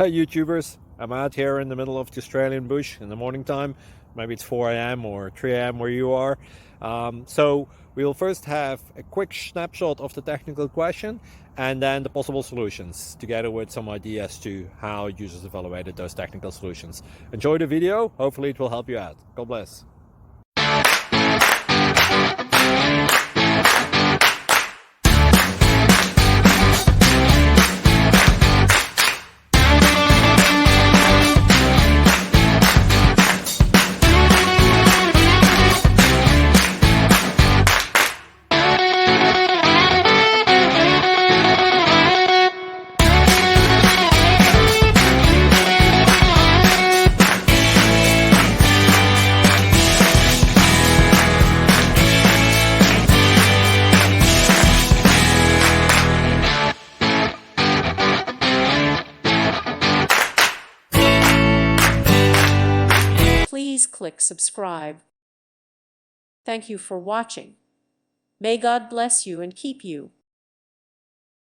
Hey YouTubers, I'm out here in the middle of the Australian bush in the morning time. Maybe it's 4 a.m. or 3 a.m. where you are. So we'll first have a quick snapshot of the technical question and then the possible solutions, together with some ideas to how users evaluated those technical solutions. Enjoy the video, hopefully it will help you out. God bless. Please click subscribe. Thank you for watching. May God bless you and keep you.